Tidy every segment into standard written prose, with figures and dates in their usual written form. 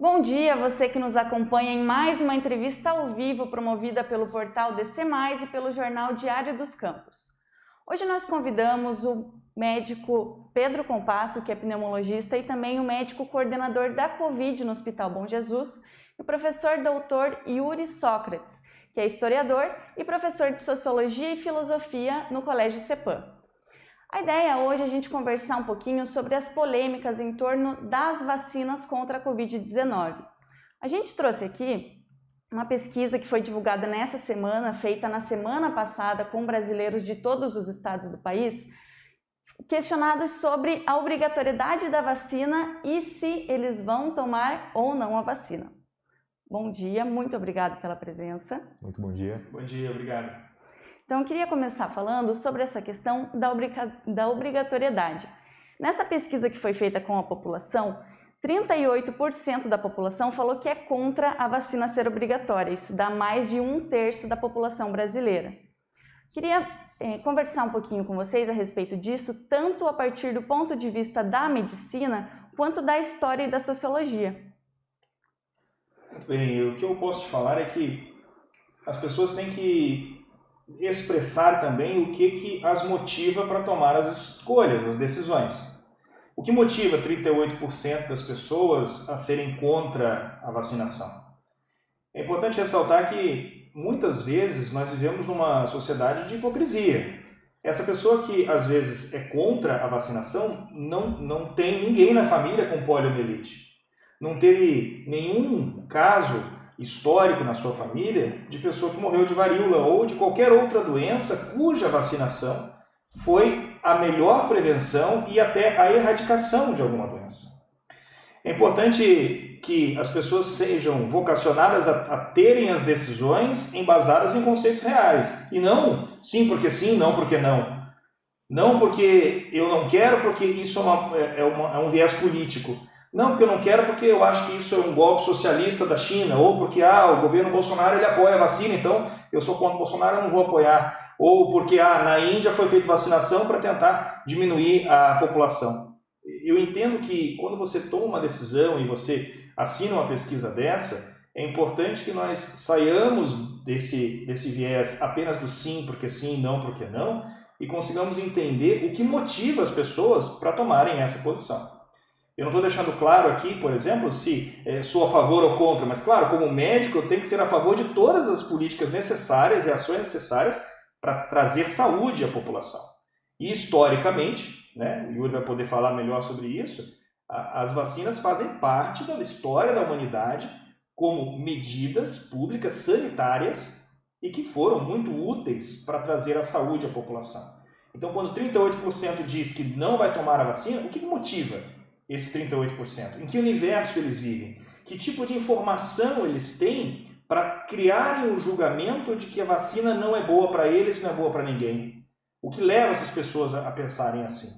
Bom dia, você que nos acompanha em mais uma entrevista ao vivo promovida pelo portal DC+, e pelo jornal Diário dos Campos. Hoje nós convidamos o médico Pedro Compasso, que é pneumologista, e também o médico coordenador da Covid no Hospital Bom Jesus, e o professor doutor Yuri Sócrates, que é historiador e professor de Sociologia e Filosofia no Colégio CEPAM. A ideia hoje é a gente conversar um pouquinho sobre as polêmicas em torno das vacinas contra a Covid-19. A gente trouxe aqui uma pesquisa que foi divulgada nessa semana, feita na semana passada com brasileiros de todos os estados do país, questionados sobre a obrigatoriedade da vacina e se eles vão tomar ou não a vacina. Bom dia, muito obrigada pela presença. Muito bom dia. Bom dia, obrigado. Então, eu queria começar falando sobre essa questão da obrigatoriedade. Nessa pesquisa que foi feita com a população, 38% da população falou que é contra a vacina ser obrigatória. Isso dá mais de 1/3 da população brasileira. Queria conversar um pouquinho com vocês a respeito disso, tanto a partir do ponto de vista da medicina, quanto da história e da sociologia. Muito bem, o que eu posso te falar é que as pessoas têm que expressar também o que as motiva para tomar as escolhas, as decisões. O que motiva 38% das pessoas a serem contra a vacinação? É importante ressaltar que muitas vezes nós vivemos numa sociedade de hipocrisia. Essa pessoa que às vezes é contra a vacinação não tem ninguém na família com poliomielite. Não teve nenhum caso histórico na sua família de pessoa que morreu de varíola ou de qualquer outra doença cuja vacinação foi a melhor prevenção e até a erradicação de alguma doença. É importante que as pessoas sejam vocacionadas a terem as decisões embasadas em conceitos reais e não sim porque sim, não porque não. Não porque eu não quero, porque isso é um viés político. Não, porque eu não quero, porque eu acho que isso é um golpe socialista da China, ou porque o governo Bolsonaro ele apoia a vacina, então eu sou contra o Bolsonaro, eu não vou apoiar. Ou porque na Índia foi feita vacinação para tentar diminuir a população. Eu entendo que quando você toma uma decisão e você assina uma pesquisa dessa, é importante que nós saiamos desse viés apenas do sim porque sim, não porque não, e consigamos entender o que motiva as pessoas para tomarem essa posição. Eu não estou deixando claro aqui, por exemplo, se sou a favor ou contra, mas claro, como médico eu tenho que ser a favor de todas as políticas necessárias e ações necessárias para trazer saúde à população. E historicamente, o Yuri vai poder falar melhor sobre isso, as vacinas fazem parte da história da humanidade como medidas públicas sanitárias e que foram muito úteis para trazer a saúde à população. Então, quando 38% diz que não vai tomar a vacina, o que motiva esses 38%? Em que universo eles vivem? Que tipo de informação eles têm para criarem o julgamento de que a vacina não é boa para eles, não é boa para ninguém? O que leva essas pessoas a pensarem assim?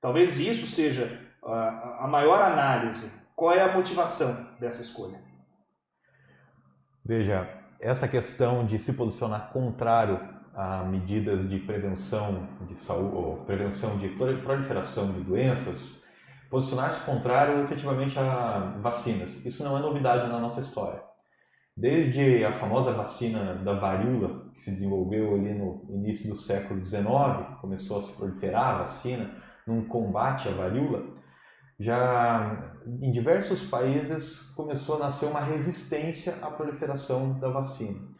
Talvez isso seja a maior análise. Qual é a motivação dessa escolha? Veja, essa questão de se posicionar contrário a medidas de prevenção de saúde, ou prevenção de proliferação de doenças, posicionar-se contrário efetivamente a vacinas. Isso não é novidade na nossa história. Desde a famosa vacina da varíola, que se desenvolveu ali no início do século XIX, começou a se proliferar a vacina num combate à varíola, já em diversos países começou a nascer uma resistência à proliferação da vacina.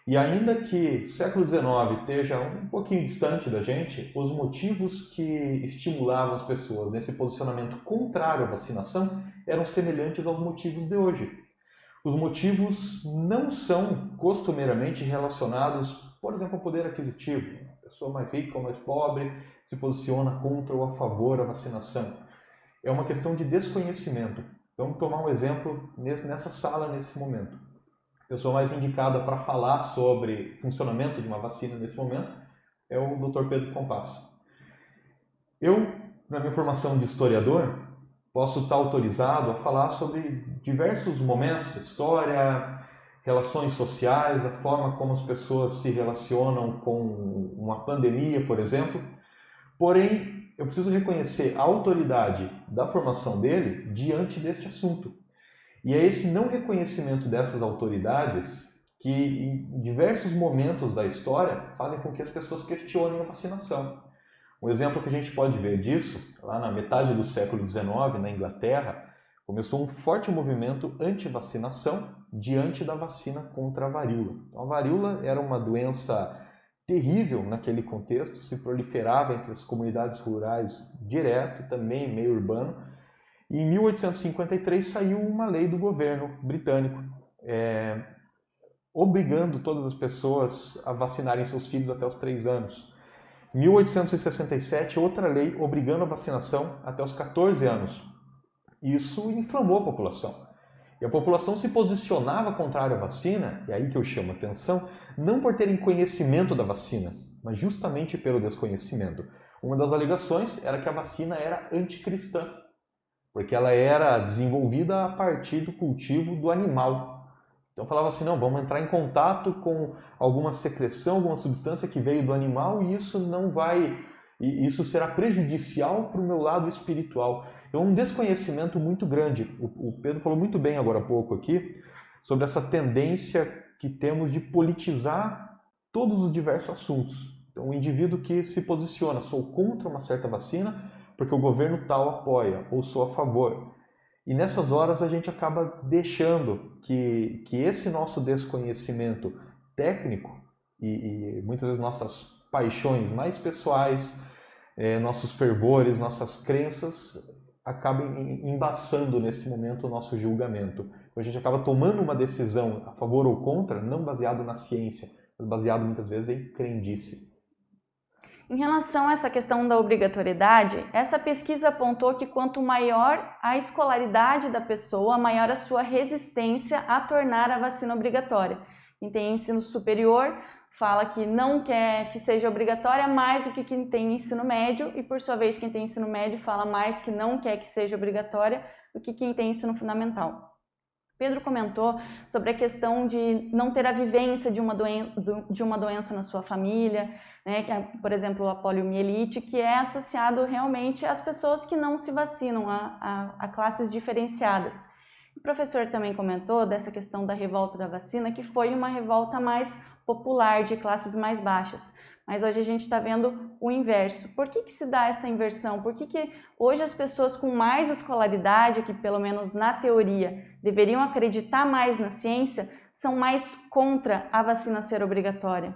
E ainda que o século XIX esteja um pouquinho distante da gente, os motivos que estimulavam as pessoas nesse posicionamento contrário à vacinação eram semelhantes aos motivos de hoje. Os motivos não são costumeiramente relacionados, por exemplo, ao poder aquisitivo. A pessoa mais rica ou mais pobre se posiciona contra ou a favor da vacinação. É uma questão de desconhecimento. Vamos tomar um exemplo nessa sala, nesse momento. A pessoa mais indicada para falar sobre funcionamento de uma vacina nesse momento é o Dr. Pedro Compasso. Eu, na minha formação de historiador, posso estar autorizado a falar sobre diversos momentos da história, relações sociais, a forma como as pessoas se relacionam com uma pandemia, por exemplo. Porém, eu preciso reconhecer a autoridade da formação dele diante deste assunto. E é esse não reconhecimento dessas autoridades que, em diversos momentos da história, fazem com que as pessoas questionem a vacinação. Um exemplo que a gente pode ver disso, lá na metade do século XIX, na Inglaterra, começou um forte movimento anti-vacinação diante da vacina contra a varíola. Então, a varíola era uma doença terrível naquele contexto, se proliferava entre as comunidades rurais direto, também meio urbano. E em 1853 saiu uma lei do governo britânico, obrigando todas as pessoas a vacinarem seus filhos até os 3 anos. Em 1867, outra lei obrigando a vacinação até os 14 anos. Isso inflamou a população. E a população se posicionava contrária à vacina, e é aí que eu chamo a atenção, não por terem conhecimento da vacina, mas justamente pelo desconhecimento. Uma das alegações era que a vacina era anticristã, porque ela era desenvolvida a partir do cultivo do animal. Então falava assim, não, vamos entrar em contato com alguma secreção, alguma substância que veio do animal e isso será prejudicial para o meu lado espiritual. É um desconhecimento muito grande. O Pedro falou muito bem agora há pouco aqui sobre essa tendência que temos de politizar todos os diversos assuntos. Então, o indivíduo que se posiciona, sou contra uma certa vacina porque o governo tal apoia, ou sou a favor. E nessas horas a gente acaba deixando que esse nosso desconhecimento técnico e muitas vezes nossas paixões mais pessoais, nossos fervores, nossas crenças acabem embaçando nesse momento o nosso julgamento. A gente acaba tomando uma decisão a favor ou contra, não baseado na ciência, mas baseado muitas vezes em crendice. Em relação a essa questão da obrigatoriedade, essa pesquisa apontou que quanto maior a escolaridade da pessoa, maior a sua resistência a tornar a vacina obrigatória. Quem tem ensino superior fala que não quer que seja obrigatória mais do que quem tem ensino médio e, por sua vez, quem tem ensino médio fala mais que não quer que seja obrigatória do que quem tem ensino fundamental. Pedro comentou sobre a questão de não ter a vivência de uma doença na sua família, né, que é, por exemplo, a poliomielite, que é associado realmente às pessoas que não se vacinam, a classes diferenciadas. O professor também comentou dessa questão da revolta da vacina, que foi uma revolta mais popular, de classes mais baixas. Mas hoje a gente está vendo o inverso. Por que se dá essa inversão? Por que hoje as pessoas com mais escolaridade, que pelo menos na teoria deveriam acreditar mais na ciência, são mais contra a vacina ser obrigatória?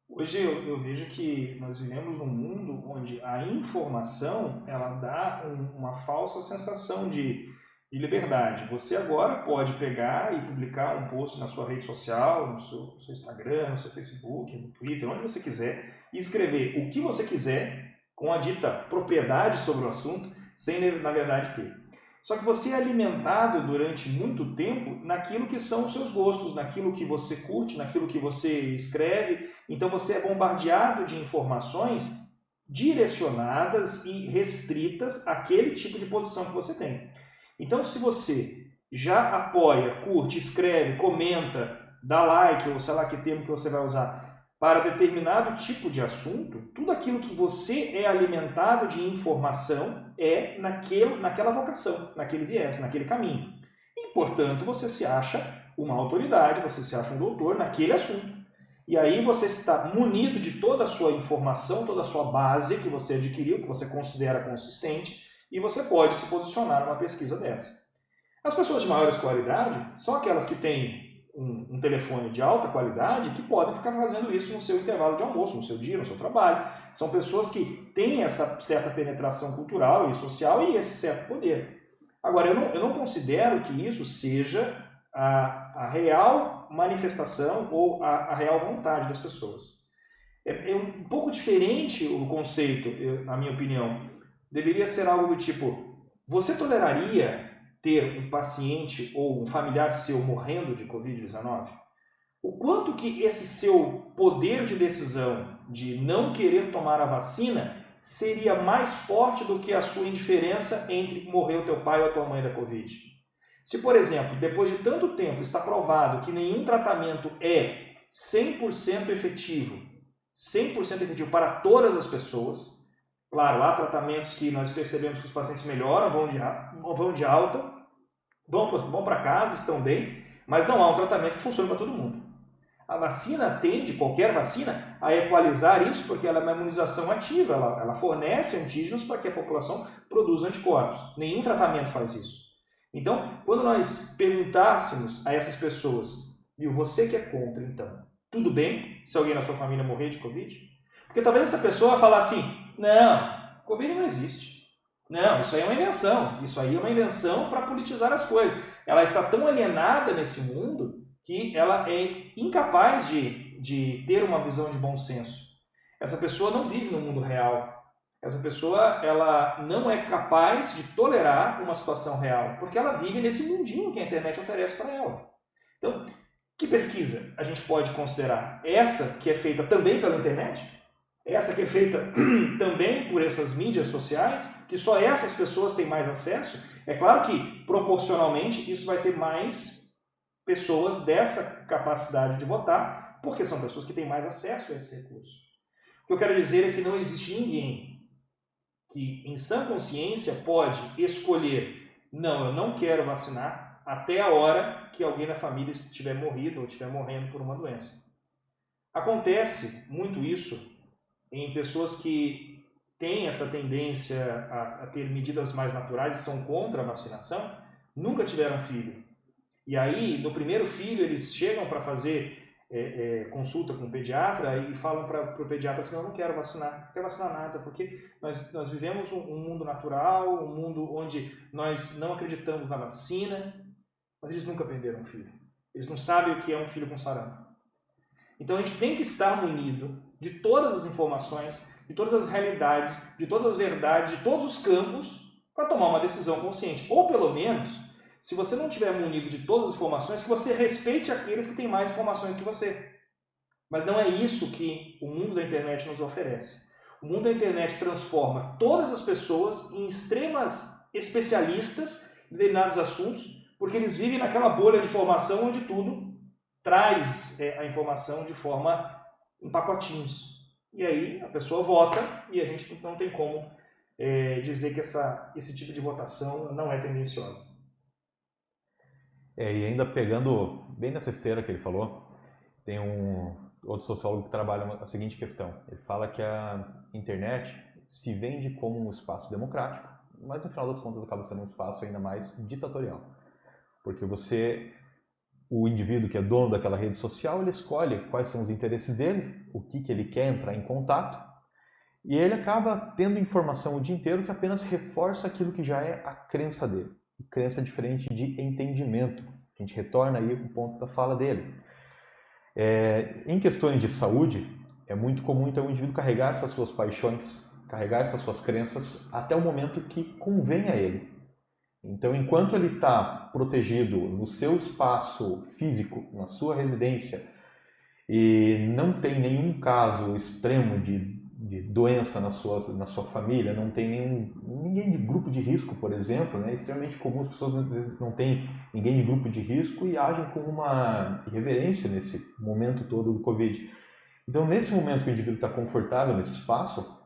Hoje eu vejo que nós vivemos num mundo onde a informação ela dá uma falsa sensação de liberdade. Você agora pode pegar e publicar um post na sua rede social, no seu Instagram, no seu Facebook, no Twitter, onde você quiser, e escrever o que você quiser com a dita propriedade sobre o assunto, sem, na verdade, ter. Só que você é alimentado durante muito tempo naquilo que são os seus gostos, naquilo que você curte, naquilo que você escreve. Então você é bombardeado de informações direcionadas e restritas àquele tipo de posição que você tem. Então, se você já apoia, curte, escreve, comenta, dá like, ou sei lá que termo que você vai usar, para determinado tipo de assunto, tudo aquilo que você é alimentado de informação é naquela vocação, naquele viés, naquele caminho. E, portanto, você se acha uma autoridade, você se acha um doutor naquele assunto. E aí você está munido de toda a sua informação, toda a sua base que você adquiriu, que você considera consistente, e você pode se posicionar numa pesquisa dessa. As pessoas de maior escolaridade são aquelas que têm um telefone de alta qualidade que podem ficar fazendo isso no seu intervalo de almoço, no seu dia, no seu trabalho. São pessoas que têm essa certa penetração cultural e social e esse certo poder. Agora, eu não considero que isso seja a real manifestação ou a real vontade das pessoas. É um pouco diferente o conceito, na minha opinião. Deveria ser algo do tipo, você toleraria ter um paciente ou um familiar seu morrendo de Covid-19? O quanto que esse seu poder de decisão de não querer tomar a vacina seria mais forte do que a sua indiferença entre morrer o teu pai ou a tua mãe da Covid? Se, por exemplo, depois de tanto tempo está provado que nenhum tratamento é 100% efetivo para todas as pessoas, claro, há tratamentos que nós percebemos que os pacientes melhoram, vão de alta, vão para casa, estão bem, mas não há um tratamento que funcione para todo mundo. A vacina tende, qualquer vacina, a equalizar isso porque ela é uma imunização ativa, ela fornece antígenos para que a população produza anticorpos. Nenhum tratamento faz isso. Então, quando nós perguntássemos a essas pessoas, viu, você que é contra, então, tudo bem se alguém na sua família morrer de Covid? Porque talvez essa pessoa vai falar assim, não, Covid não existe. Não, isso aí é uma invenção. Isso aí é uma invenção para politizar as coisas. Ela está tão alienada nesse mundo que ela é incapaz de ter uma visão de bom senso. Essa pessoa não vive no mundo real. Essa pessoa ela não é capaz de tolerar uma situação real, porque ela vive nesse mundinho que a internet oferece para ela. Então, que pesquisa a gente pode considerar? Essa que é feita também pela internet? Essa que é feita também por essas mídias sociais, que só essas pessoas têm mais acesso? É claro que, proporcionalmente, isso vai ter mais pessoas dessa capacidade de votar, porque são pessoas que têm mais acesso a esse recurso. O que eu quero dizer é que não existe ninguém que, em sã consciência, pode escolher, não, eu não quero vacinar até a hora que alguém na família estiver morrido ou estiver morrendo por uma doença. Acontece muito isso em pessoas que têm essa tendência a ter medidas mais naturais e são contra a vacinação, nunca tiveram filho. E aí, no primeiro filho, eles chegam para fazer consulta com o pediatra e falam para o pediatra assim, não quero vacinar, não quero vacinar nada, porque nós vivemos um mundo natural, um mundo onde nós não acreditamos na vacina, mas eles nunca perderam um filho. Eles não sabem o que é um filho com sarampo. Então a gente tem que estar munido de todas as informações, de todas as realidades, de todas as verdades, de todos os campos, para tomar uma decisão consciente. Ou pelo menos, se você não tiver munido de todas as informações, que você respeite aqueles que têm mais informações que você. Mas não é isso que o mundo da internet nos oferece. O mundo da internet transforma todas as pessoas em extremas especialistas em determinados assuntos, porque eles vivem naquela bolha de informação onde tudo traz a informação de forma em pacotinhos. E aí a pessoa vota e a gente não tem como dizer que esse tipo de votação não é tendenciosa. E ainda pegando bem nessa esteira que ele falou, tem um outro sociólogo que trabalha a seguinte questão. Ele fala que a internet se vende como um espaço democrático, mas no final das contas acaba sendo um espaço ainda mais ditatorial. Porque o indivíduo que é dono daquela rede social, ele escolhe quais são os interesses dele, o que ele quer entrar em contato, e ele acaba tendo informação o dia inteiro que apenas reforça aquilo que já é a crença dele. E crença diferente de entendimento. A gente retorna aí o ponto da fala dele. Em questões de saúde, é muito comum então o indivíduo carregar essas suas paixões, carregar essas suas crenças até o momento que convém a ele. Então, enquanto ele está protegido no seu espaço físico, na sua residência, e não tem nenhum caso extremo de doença na sua família, não tem ninguém de grupo de risco, por exemplo, né? É extremamente comum, as pessoas não têm ninguém de grupo de risco e agem com uma irreverência nesse momento todo do Covid. Então, nesse momento que o indivíduo está confortável nesse espaço,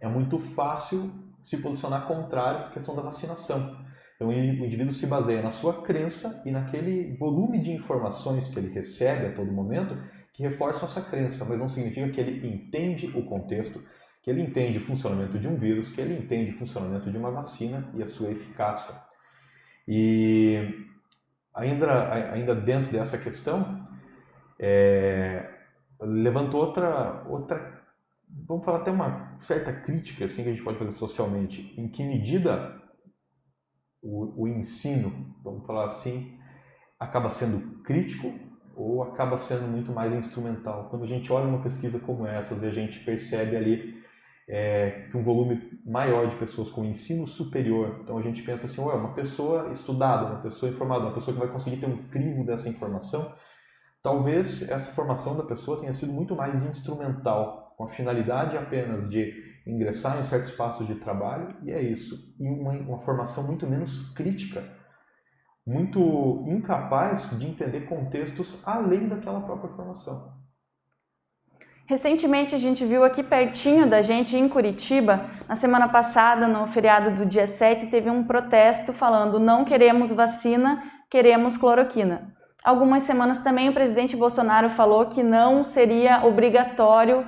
é muito fácil se posicionar contrário à questão da vacinação. Então, o indivíduo se baseia na sua crença e naquele volume de informações que ele recebe a todo momento que reforçam essa crença, mas não significa que ele entende o contexto, que ele entende o funcionamento de um vírus, que ele entende o funcionamento de uma vacina e a sua eficácia. E ainda dentro dessa questão, levantou outra, vamos falar até uma certa crítica assim, que a gente pode fazer socialmente. Em que medida o ensino, vamos falar assim, acaba sendo crítico ou acaba sendo muito mais instrumental? Quando a gente olha uma pesquisa como essa e a gente percebe ali que um volume maior de pessoas com ensino superior, então a gente pensa assim, uma pessoa estudada, uma pessoa informada, uma pessoa que vai conseguir ter um crivo dessa informação, talvez essa formação da pessoa tenha sido muito mais instrumental, com a finalidade apenas de ingressar em um certo espaço de trabalho, e é isso. E uma formação muito menos crítica, muito incapaz de entender contextos além daquela própria formação. Recentemente a gente viu aqui pertinho da gente, em Curitiba, na semana passada, no feriado do dia 7, teve um protesto falando não queremos vacina, queremos cloroquina. Algumas semanas também o presidente Bolsonaro falou que não seria obrigatório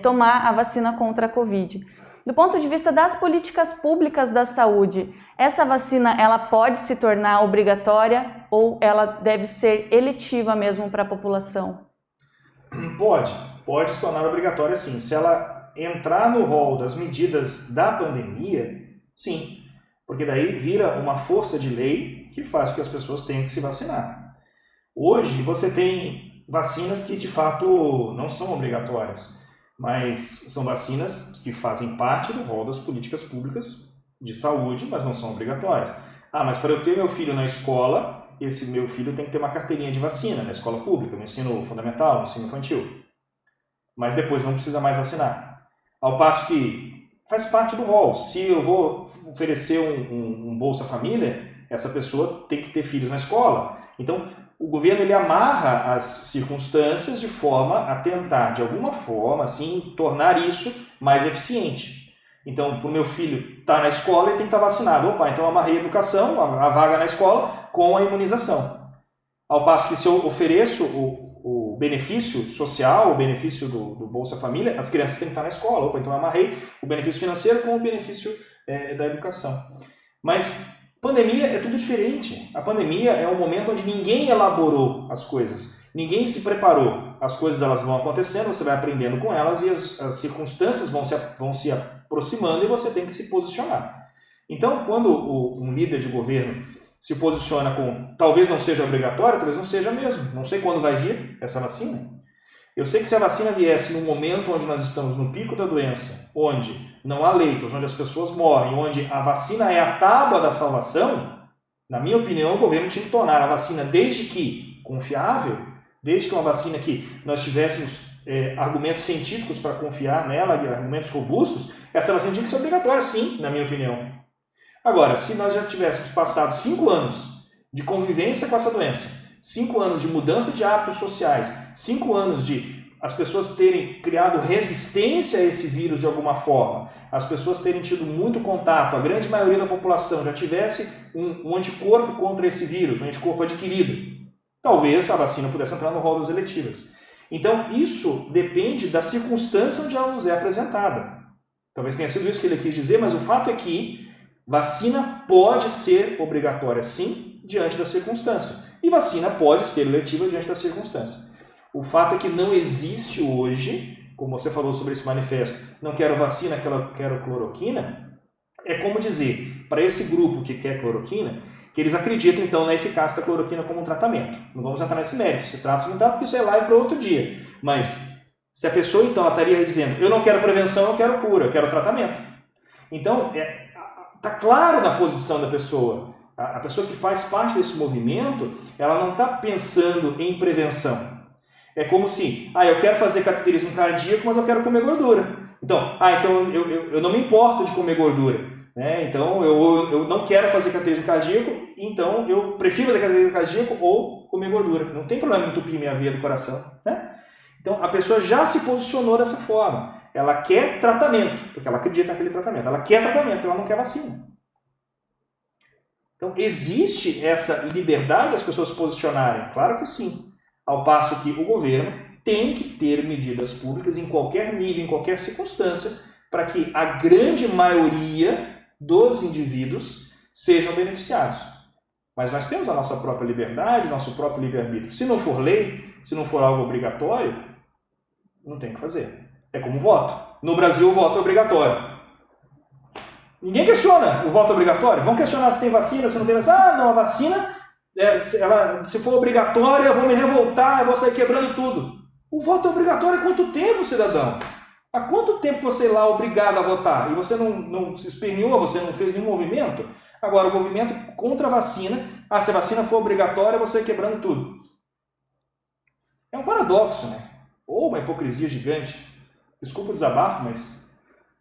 tomar a vacina contra a Covid. Do ponto de vista das políticas públicas da saúde, essa vacina ela pode se tornar obrigatória ou ela deve ser eletiva mesmo para a população? Pode se tornar obrigatória sim. Se ela entrar no rol das medidas da pandemia, sim. Porque daí vira uma força de lei que faz com que as pessoas tenham que se vacinar. Hoje você tem vacinas que de fato não são obrigatórias, mas são vacinas que fazem parte do rol das políticas públicas de saúde, mas não são obrigatórias. Mas para eu ter meu filho na escola, esse meu filho tem que ter uma carteirinha de vacina na escola pública, no ensino fundamental, no ensino infantil. Mas depois não precisa mais vacinar. Ao passo que faz parte do rol. Se eu vou oferecer um Bolsa Família, essa pessoa tem que ter filhos na escola. Então, o governo ele amarra as circunstâncias de forma a tentar, de alguma forma, assim, tornar isso mais eficiente. Então, para o meu filho estar na escola, ele tem que estar vacinado. Então eu amarrei a educação, a vaga na escola, com a imunização. Ao passo que se eu ofereço o benefício social, o benefício do Bolsa Família, as crianças têm que estar na escola. Então eu amarrei o benefício financeiro com o benefício da educação. Mas pandemia é tudo diferente. A pandemia é um momento onde ninguém elaborou as coisas, ninguém se preparou. As coisas elas vão acontecendo, você vai aprendendo com elas e as circunstâncias vão se aproximando e você tem que se posicionar. Então, quando um líder de governo se posiciona com talvez não seja obrigatório, talvez não seja mesmo, não sei quando vai vir essa vacina. Eu sei que se a vacina viesse num momento onde nós estamos no pico da doença, onde não há leitos, onde as pessoas morrem, onde a vacina é a tábua da salvação, na minha opinião, o governo tinha que tornar a vacina, desde que confiável, desde que uma vacina que nós tivéssemos argumentos científicos para confiar nela, argumentos robustos, essa vacina tinha que ser obrigatória, sim, na minha opinião. Agora, se nós já tivéssemos passado 5 anos de convivência com essa doença, 5 anos de mudança de hábitos sociais, 5 anos de as pessoas terem criado resistência a esse vírus de alguma forma, as pessoas terem tido muito contato, a grande maioria da população já tivesse um anticorpo contra esse vírus, um anticorpo adquirido, talvez a vacina pudesse entrar no rol das eletivas. Então, isso depende da circunstância onde ela nos é apresentada. Talvez tenha sido isso que ele quis dizer, mas o fato é que vacina pode ser obrigatória, sim, diante da circunstância. E vacina pode ser eletiva diante da circunstância. O fato é que não existe hoje, como você falou sobre esse manifesto, não quero vacina, quero cloroquina, é como dizer, para esse grupo que quer cloroquina, que eles acreditam então na eficácia da cloroquina como um tratamento. Não vamos entrar nesse mérito, se trata de porque isso é live para outro dia. Mas se a pessoa então estaria dizendo, eu não quero prevenção, eu quero cura, eu quero tratamento. Então, está claro na posição da pessoa. A pessoa que faz parte desse movimento, ela não está pensando em prevenção. É como se, eu quero fazer cateterismo cardíaco, mas eu quero comer gordura. Então eu não me importo de comer gordura. Né? Então eu não quero fazer cateterismo cardíaco, então eu prefiro fazer cateterismo cardíaco ou comer gordura. Não tem problema em entupir minha veia do coração. Né? Então a pessoa já se posicionou dessa forma. Ela quer tratamento, porque ela acredita naquele tratamento. Ela quer tratamento, ela não quer vacina. Então existe essa liberdade das pessoas se posicionarem? Claro que sim. Ao passo que o governo tem que ter medidas públicas em qualquer nível, em qualquer circunstância, para que a grande maioria dos indivíduos sejam beneficiados. Mas nós temos a nossa própria liberdade, nosso próprio livre-arbítrio. Se não for lei, se não for algo obrigatório, não tem o que fazer. É como o voto. No Brasil, o voto é obrigatório. Ninguém questiona o voto obrigatório. Vão questionar se tem vacina, se não tem vacina. Não, a vacina, se for obrigatória, eu vou me revoltar, eu vou sair quebrando tudo. O voto é obrigatório há quanto tempo, cidadão? Há quanto tempo você é lá obrigado a votar? E você não se esperneou, você não fez nenhum movimento? Agora, o movimento contra a vacina, se a vacina for obrigatória, você é quebrando tudo. É um paradoxo, né? Ou uma hipocrisia gigante. Desculpa o desabafo, mas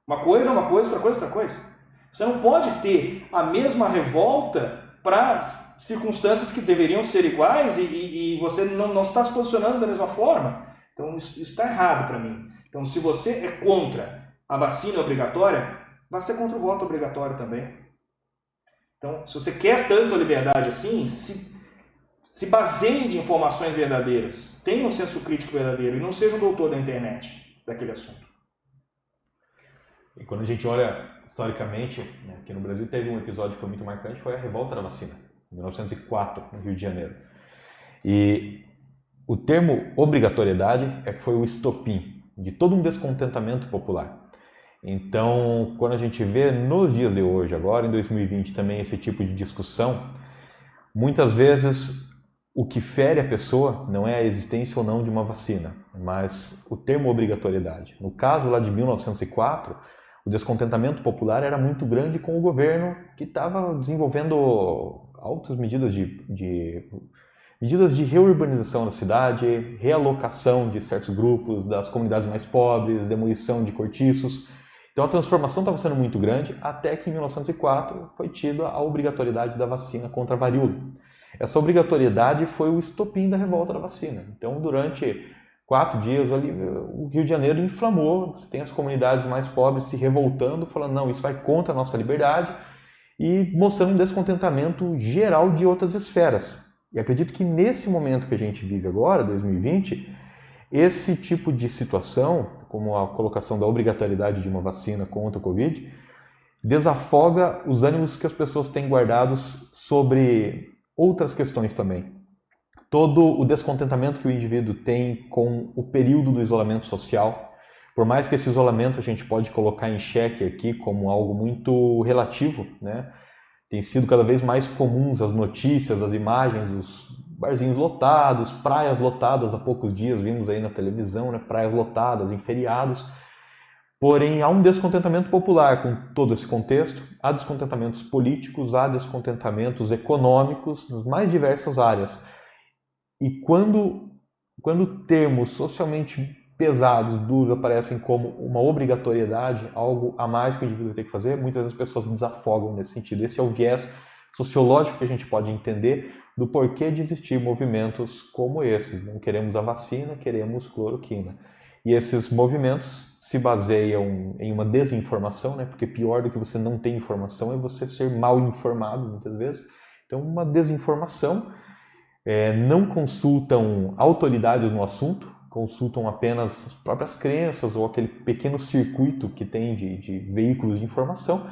uma coisa é uma coisa, outra coisa é outra coisa. Você não pode ter a mesma revolta para circunstâncias que deveriam ser iguais e você não está se posicionando da mesma forma. Então isso está errado para mim. Então se você é contra a vacina obrigatória, vai ser contra o voto obrigatório também. Então se você quer tanto a liberdade assim, se baseiem de informações verdadeiras, tenham um senso crítico verdadeiro e não seja um doutor da internet daquele assunto. E quando a gente olha historicamente, né, aqui no Brasil teve um episódio que foi muito marcante, foi a revolta da vacina, em 1904, no Rio de Janeiro. E o termo obrigatoriedade é que foi o estopim de todo um descontentamento popular. Então, quando a gente vê nos dias de hoje, agora em 2020, também esse tipo de discussão, muitas vezes o que fere a pessoa não é a existência ou não de uma vacina, mas o termo obrigatoriedade. No caso lá de 1904, o descontentamento popular era muito grande com o governo que estava desenvolvendo altas medidas de reurbanização da cidade, realocação de certos grupos das comunidades mais pobres, demolição de cortiços. Então a transformação estava sendo muito grande, até que em 1904 foi tida a obrigatoriedade da vacina contra a varíola. Essa obrigatoriedade foi o estopim da revolta da vacina. Então durante 4 dias ali, o Rio de Janeiro inflamou, você tem as comunidades mais pobres se revoltando, falando não, isso vai contra a nossa liberdade, e mostrando um descontentamento geral de outras esferas. E acredito que nesse momento que a gente vive agora, 2020, esse tipo de situação, como a colocação da obrigatoriedade de uma vacina contra o Covid, desafoga os ânimos que as pessoas têm guardados sobre outras questões também. Todo o descontentamento que o indivíduo tem com o período do isolamento social, por mais que esse isolamento a gente pode colocar em xeque aqui como algo muito relativo, né? Tem sido cada vez mais comuns as notícias, as imagens dos barzinhos lotados, praias lotadas, há poucos dias vimos aí na televisão, né? Praias lotadas em feriados. Porém, há um descontentamento popular com todo esse contexto, há descontentamentos políticos, há descontentamentos econômicos nas mais diversas áreas. E quando termos socialmente pesados, duros, aparecem como uma obrigatoriedade, algo a mais que o indivíduo tem que fazer, muitas vezes as pessoas desafogam nesse sentido. Esse é o viés sociológico que a gente pode entender do porquê de existir movimentos como esses. Não queremos a vacina, queremos cloroquina. E esses movimentos se baseiam em uma desinformação, né? Porque pior do que você não ter informação é você ser mal informado, muitas vezes. Então, uma desinformação. Não consultam autoridades no assunto, consultam apenas as próprias crenças ou aquele pequeno circuito que tem de veículos de informação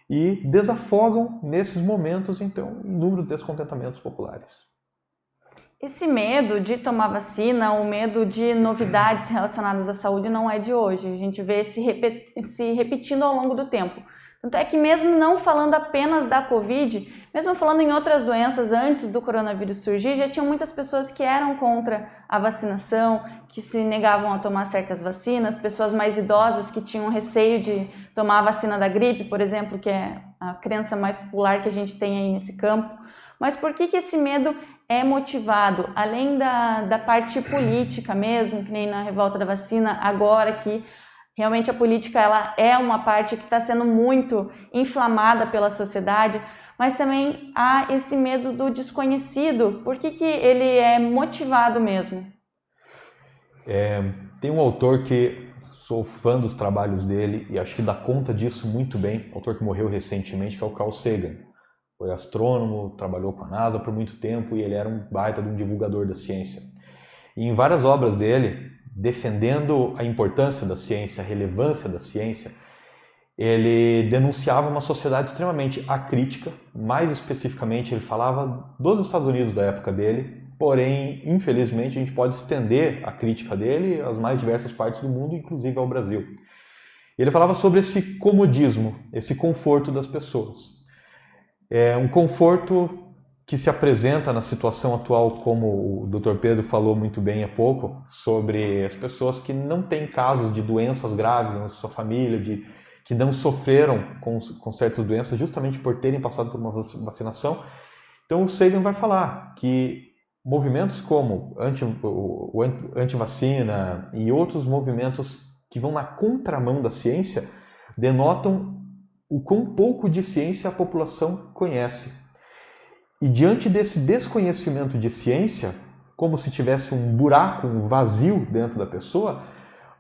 e desafogam nesses momentos, então, inúmeros descontentamentos populares. Esse medo de tomar vacina, o medo de novidades relacionadas à saúde não é de hoje. A gente vê se repetindo ao longo do tempo. Tanto é que mesmo não falando apenas da Covid, mesmo falando em outras doenças antes do coronavírus surgir, já tinham muitas pessoas que eram contra a vacinação, que se negavam a tomar certas vacinas, pessoas mais idosas que tinham receio de tomar a vacina da gripe, por exemplo, que é a crença mais popular que a gente tem aí nesse campo. Mas por que esse medo é motivado? Além da parte política mesmo, que nem na revolta da vacina, agora que realmente a política ela é uma parte que está sendo muito inflamada pela sociedade, mas também há esse medo do desconhecido. Por que ele é motivado mesmo? Tem um autor que sou fã dos trabalhos dele e acho que dá conta disso muito bem, autor que morreu recentemente, que é o Carl Sagan. Foi astrônomo, trabalhou com a NASA por muito tempo e ele era um baita de um divulgador da ciência. E em várias obras dele, defendendo a importância da ciência, a relevância da ciência, ele denunciava uma sociedade extremamente acrítica, mais especificamente ele falava dos Estados Unidos da época dele, porém, infelizmente, a gente pode estender a crítica dele às mais diversas partes do mundo, inclusive ao Brasil. Ele falava sobre esse comodismo, esse conforto das pessoas. É um conforto que se apresenta na situação atual, como o Dr. Pedro falou muito bem há pouco, sobre as pessoas que não têm casos de doenças graves na sua família, que não sofreram com certas doenças justamente por terem passado por uma vacinação. Então o Sagan vai falar que movimentos como o anti-vacina e outros movimentos que vão na contramão da ciência denotam o quão pouco de ciência a população conhece. E diante desse desconhecimento de ciência, como se tivesse um buraco, um vazio dentro da pessoa,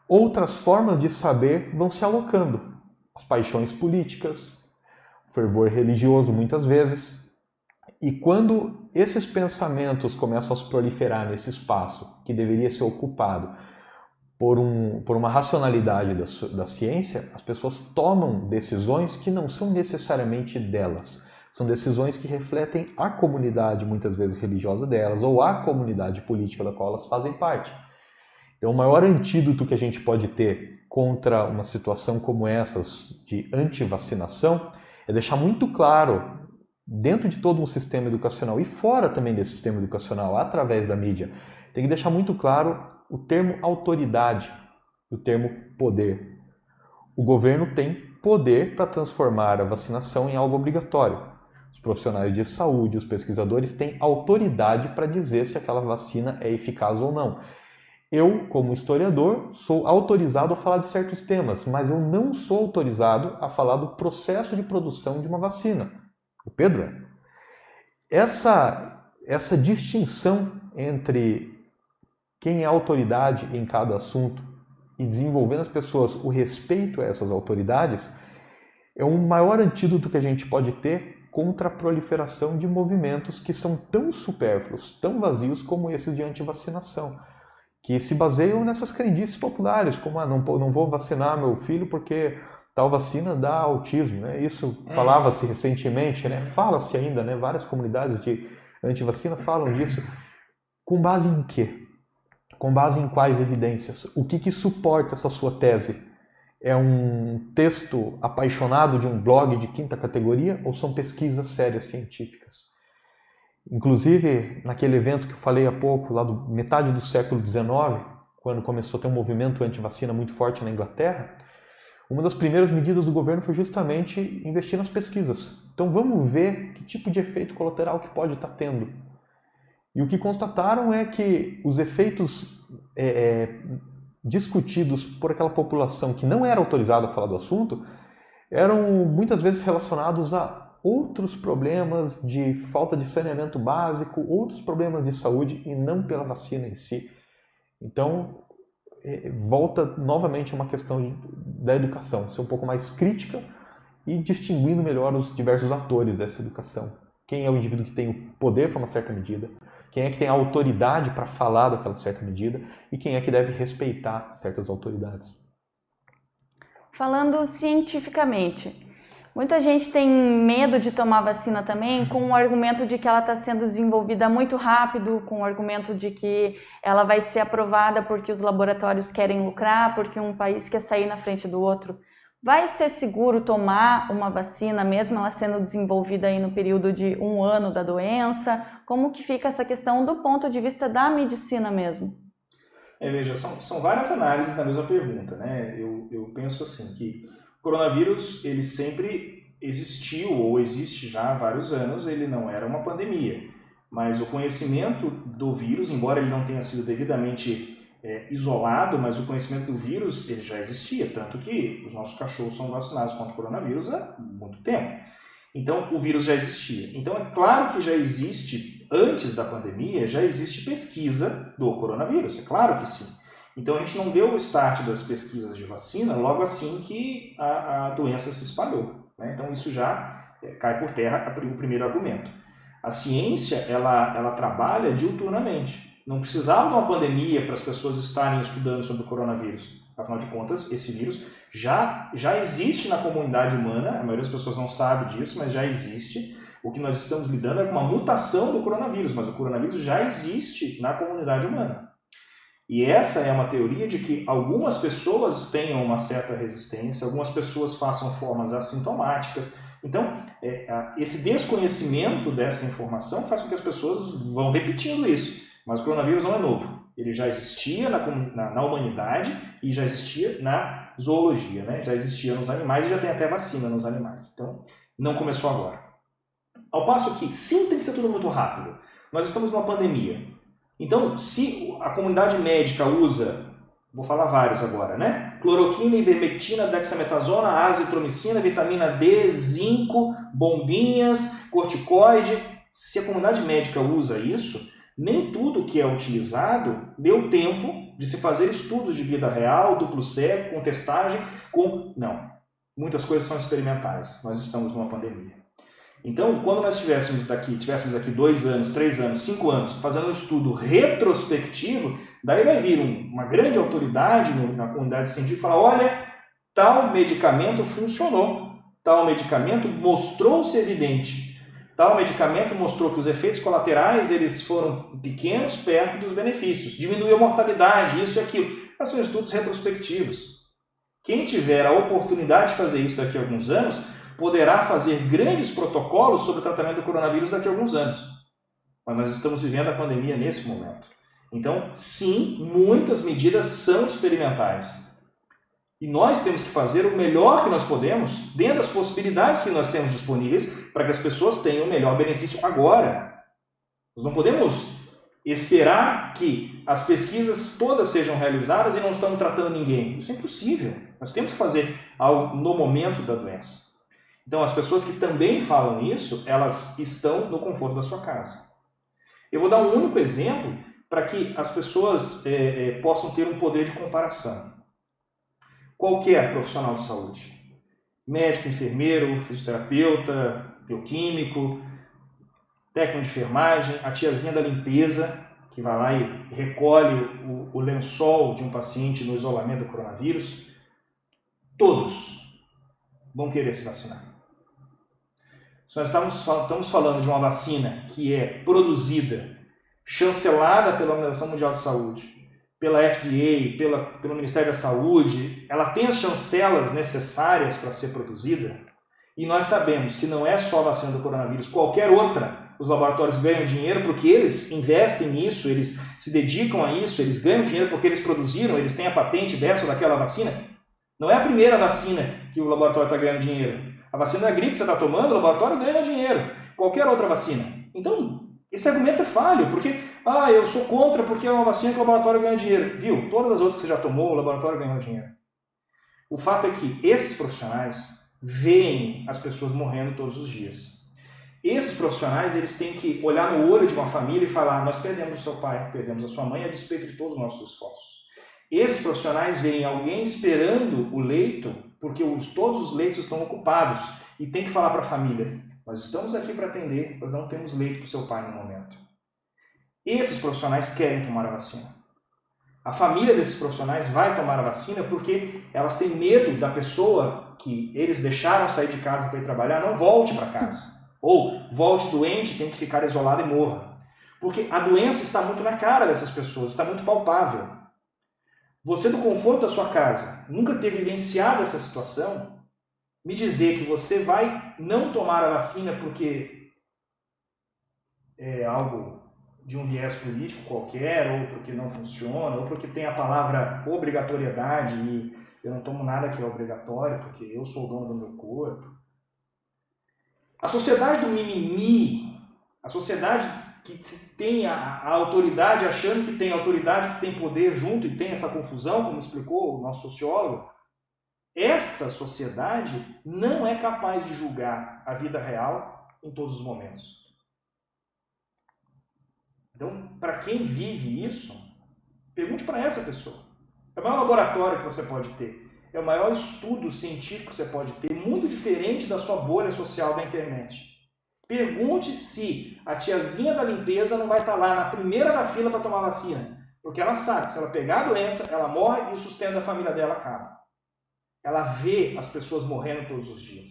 outras formas de saber vão se alocando. As paixões políticas, o fervor religioso muitas vezes. E quando esses pensamentos começam a se proliferar nesse espaço que deveria ser ocupado por uma racionalidade da ciência, as pessoas tomam decisões que não são necessariamente delas. São decisões que refletem a comunidade, muitas vezes religiosa delas, ou a comunidade política da qual elas fazem parte. Então, o maior antídoto que a gente pode ter contra uma situação como essas de antivacinação é deixar muito claro, dentro de todo um sistema educacional e fora também desse sistema educacional, através da mídia, tem que deixar muito claro o termo autoridade e o termo poder. O governo tem poder para transformar a vacinação em algo obrigatório. Os profissionais de saúde, os pesquisadores têm autoridade para dizer se aquela vacina é eficaz ou não. Eu, como historiador, sou autorizado a falar de certos temas, mas eu não sou autorizado a falar do processo de produção de uma vacina. O Pedro é. Essa distinção entre quem é autoridade em cada assunto e desenvolver nas pessoas o respeito a essas autoridades é um maior antídoto que a gente pode ter contra a proliferação de movimentos que são tão supérfluos, tão vazios como esses de antivacinação, que se baseiam nessas crendices populares, como não vou vacinar meu filho porque tal vacina dá autismo, né? Isso falava-se recentemente, né? Fala-se ainda, né? Várias comunidades de antivacina falam disso. Com base em quê? Com base em quais evidências? O que suporta essa sua tese? É um texto apaixonado de um blog de quinta categoria ou são pesquisas sérias científicas? Inclusive, naquele evento que eu falei há pouco, lá do metade do século XIX, quando começou a ter um movimento anti-vacina muito forte na Inglaterra, uma das primeiras medidas do governo foi justamente investir nas pesquisas. Então vamos ver que tipo de efeito colateral que pode estar tendo. E o que constataram é que os efeitos discutidos por aquela população que não era autorizada a falar do assunto eram muitas vezes relacionados a outros problemas de falta de saneamento básico, outros problemas de saúde e não pela vacina em si. Então, volta novamente a uma questão da educação, ser um pouco mais crítica e distinguindo melhor os diversos atores dessa educação. Quem é o indivíduo que tem o poder para uma certa medida, quem é que tem a autoridade para falar daquela certa medida e quem é que deve respeitar certas autoridades. Falando cientificamente, muita gente tem medo de tomar vacina também com o argumento de que ela está sendo desenvolvida muito rápido, com o argumento de que ela vai ser aprovada porque os laboratórios querem lucrar, porque um país quer sair na frente do outro. Vai ser seguro tomar uma vacina, mesmo ela sendo desenvolvida aí no período de 1 ano da doença? Como que fica essa questão do ponto de vista da medicina mesmo? Veja, são várias análises na mesma pergunta, né? Eu penso assim, que o coronavírus, ele sempre existiu, ou existe já há vários anos, ele não era uma pandemia. Mas o conhecimento do vírus, embora ele não tenha sido devidamente isolado, mas o conhecimento do vírus ele já existia, tanto que os nossos cachorros são vacinados contra o coronavírus há muito tempo. Então, o vírus já existia. Então, é claro que já existe, antes da pandemia, já existe pesquisa do coronavírus, é claro que sim. Então, a gente não deu o start das pesquisas de vacina logo assim que a doença se espalhou, né? Então, isso já cai por terra o primeiro argumento. A ciência, ela trabalha diuturnamente. Não precisava de uma pandemia para as pessoas estarem estudando sobre o coronavírus. Afinal de contas, esse vírus já existe na comunidade humana, a maioria das pessoas não sabe disso, mas já existe. O que nós estamos lidando é com uma mutação do coronavírus, mas o coronavírus já existe na comunidade humana. E essa é uma teoria de que algumas pessoas tenham uma certa resistência, algumas pessoas façam formas assintomáticas. Então, esse desconhecimento dessa informação faz com que as pessoas vão repetindo isso. Mas o coronavírus não é novo. Ele já existia na humanidade e já existia na zoologia, né? Já existia nos animais e já tem até vacina nos animais. Então, não começou agora. Ao passo que, sim, tem que ser tudo muito rápido. Nós estamos numa pandemia. Então, se a comunidade médica usa, vou falar vários agora, né? Cloroquina, ivermectina, dexametasona, azitromicina, vitamina D, zinco, bombinhas, corticoide. Se a comunidade médica usa isso, Nem tudo que é utilizado deu tempo de se fazer estudos de vida real, duplo cego, com testagem, Não. Muitas coisas são experimentais. Nós estamos numa pandemia. Então, quando nós tivéssemos aqui 2 anos, 3 anos, 5 anos, fazendo um estudo retrospectivo, daí vai vir uma grande autoridade na comunidade científica e falar, olha, tal medicamento funcionou, tal medicamento mostrou-se evidente, tal medicamento mostrou que os efeitos colaterais eles foram pequenos perto dos benefícios, diminuiu a mortalidade, isso e aquilo. Mas são estudos retrospectivos. Quem tiver a oportunidade de fazer isso daqui a alguns anos, poderá fazer grandes protocolos sobre o tratamento do coronavírus daqui a alguns anos. Mas nós estamos vivendo a pandemia nesse momento. Então, sim, muitas medidas são experimentais. E nós temos que fazer o melhor que nós podemos, dentro das possibilidades que nós temos disponíveis, para que as pessoas tenham o melhor benefício agora. Nós não podemos esperar que as pesquisas todas sejam realizadas e não estamos tratando ninguém. Isso é impossível. Nós temos que fazer algo no momento da doença. Então, as pessoas que também falam isso, elas estão no conforto da sua casa. Eu vou dar um único exemplo para que as pessoas possam ter um poder de comparação. Qualquer profissional de saúde, médico, enfermeiro, fisioterapeuta, bioquímico, técnico de enfermagem, a tiazinha da limpeza, que vai lá e recolhe o lençol de um paciente no isolamento do coronavírus, todos vão querer se vacinar. Se nós estamos falando de uma vacina que é produzida, chancelada pela Organização Mundial de Saúde, pela FDA, pelo Ministério da Saúde, ela tem as chancelas necessárias para ser produzida, e nós sabemos que não é só a vacina do coronavírus, qualquer outra, os laboratórios ganham dinheiro porque eles investem nisso, eles se dedicam a isso, eles ganham dinheiro porque eles produziram, eles têm a patente dessa ou daquela vacina. Não é a primeira vacina que o laboratório está ganhando dinheiro. A vacina da gripe que você está tomando, o laboratório ganha dinheiro. Qualquer outra vacina. Então, esse argumento é falho, porque eu sou contra porque é uma vacina que o laboratório ganha dinheiro. Viu? Todas as outras que você já tomou, o laboratório ganhou dinheiro. O fato é que esses profissionais veem as pessoas morrendo todos os dias. Esses profissionais, eles têm que olhar no olho de uma família e falar, nós perdemos o seu pai, perdemos a sua mãe a despeito de todos os nossos esforços. Esses profissionais veem alguém esperando o leito, porque todos os leitos estão ocupados, e tem que falar para a família, nós estamos aqui para atender, nós não temos leito para o seu pai no momento. Esses profissionais querem tomar a vacina. A família desses profissionais vai tomar a vacina porque elas têm medo da pessoa que eles deixaram sair de casa para ir trabalhar não volte para casa. Ou volte doente, tem que ficar isolado e morra. Porque a doença está muito na cara dessas pessoas, está muito palpável. Você, do conforto da sua casa, nunca ter vivenciado essa situação, me dizer que você vai não tomar a vacina porque é algo de um viés político qualquer, ou porque não funciona, ou porque tem a palavra obrigatoriedade e eu não tomo nada que é obrigatório porque eu sou o dono do meu corpo. A sociedade do mimimi, a sociedade que tem a autoridade achando que tem autoridade, que tem poder junto e tem essa confusão, como explicou o nosso sociólogo, essa sociedade não é capaz de julgar a vida real em todos os momentos. Então, para quem vive isso, pergunte para essa pessoa. É o maior laboratório que você pode ter. É o maior estudo científico que você pode ter, muito diferente da sua bolha social da internet. Pergunte se a tiazinha da limpeza não vai estar lá na primeira da fila para tomar vacina. Porque ela sabe que se ela pegar a doença, ela morre e o sustento da família dela acaba. Ela vê as pessoas morrendo todos os dias.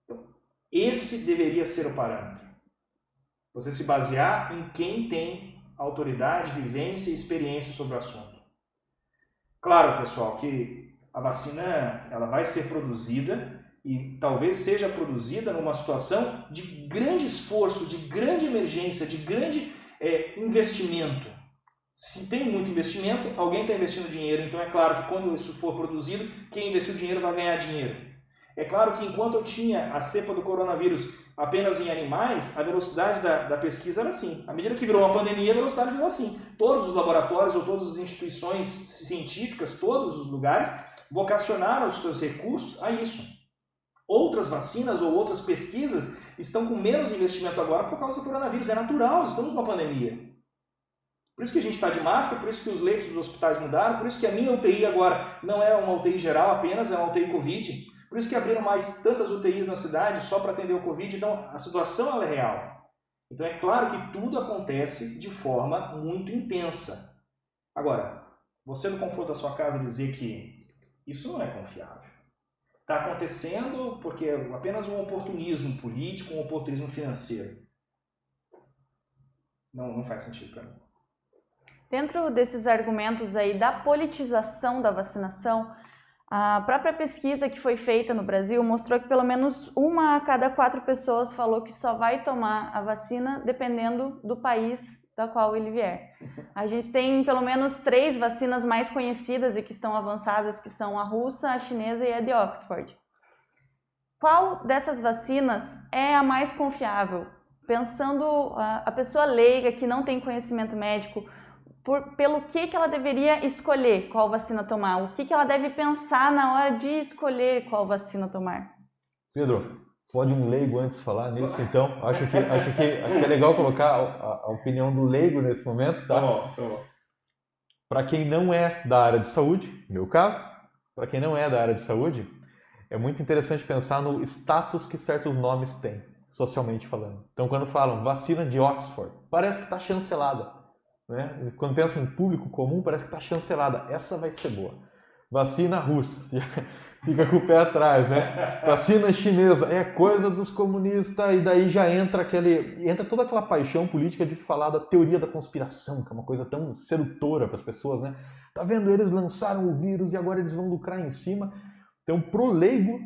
Então, esse deveria ser o parâmetro. Você se basear em quem tem autoridade, vivência e experiência sobre o assunto. Claro, pessoal, que a vacina ela vai ser produzida e talvez seja produzida numa situação de grande esforço, de grande emergência, de grande investimento. Se tem muito investimento, alguém está investindo dinheiro, então é claro que quando isso for produzido, quem investiu dinheiro vai ganhar dinheiro. É claro que enquanto eu tinha a cepa do coronavírus apenas em animais, a velocidade da pesquisa era assim. À medida que virou uma pandemia, a velocidade virou assim. Todos os laboratórios ou todas as instituições científicas, todos os lugares, vocacionaram os seus recursos a isso. Outras vacinas ou outras pesquisas estão com menos investimento agora por causa do coronavírus. É natural, estamos numa pandemia. Por isso que a gente está de máscara, por isso que os leitos dos hospitais mudaram, por isso que a minha UTI agora não é uma UTI geral apenas, é uma UTI Covid. Por isso que abriram mais tantas UTIs na cidade só para atender o Covid. Então, a situação ela é real. Então, é claro que tudo acontece de forma muito intensa. Agora, você no conforto da sua casa dizer que isso não é confiável. Está acontecendo porque é apenas um oportunismo político, um oportunismo financeiro. Não faz sentido para mim. Dentro desses argumentos aí da politização da vacinação, a própria pesquisa que foi feita no Brasil mostrou que pelo menos 1 a cada 4 pessoas falou que só vai tomar a vacina dependendo do país da qual ele vier. A gente tem pelo menos 3 vacinas mais conhecidas e que estão avançadas, que são a russa, a chinesa e a de Oxford. Qual dessas vacinas é a mais confiável? Pensando a pessoa leiga que não tem conhecimento médico, pelo que ela deveria escolher qual vacina tomar, o que ela deve pensar na hora de escolher qual vacina tomar. Pedro, pode um leigo antes falar nisso, então? Acho que é legal colocar a opinião do leigo nesse momento, tá? Tá bom. Para quem não é da área de saúde, meu caso, para quem não é da área de saúde, é muito interessante pensar no status que certos nomes têm, socialmente falando. Então, quando falam vacina de Oxford, parece que está chancelada. Né? Quando pensa em público comum, parece que está chancelada. Essa vai ser boa. Vacina russa, fica com o pé atrás, né? Vacina chinesa, é coisa dos comunistas, e daí já entra toda aquela paixão política de falar da teoria da conspiração, que é uma coisa tão sedutora para as pessoas, né? Tá vendo? Eles lançaram o vírus e agora eles vão lucrar em cima. Então, pro leigo,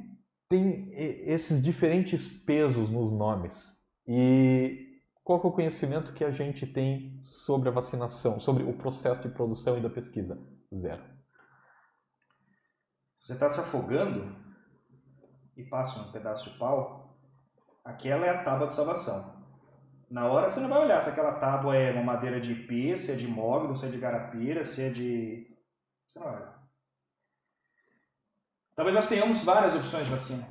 tem esses diferentes pesos nos nomes. E qual que é o conhecimento que a gente tem sobre a vacinação, sobre o processo de produção e da pesquisa? Zero. Se você está se afogando e passa um pedaço de pau, aquela é a tábua de salvação. Na hora você não vai olhar se aquela tábua é uma madeira de ipê, se é de mogno, se é de garapira, se é de... Você não vai olhar. Talvez nós tenhamos várias opções de vacina.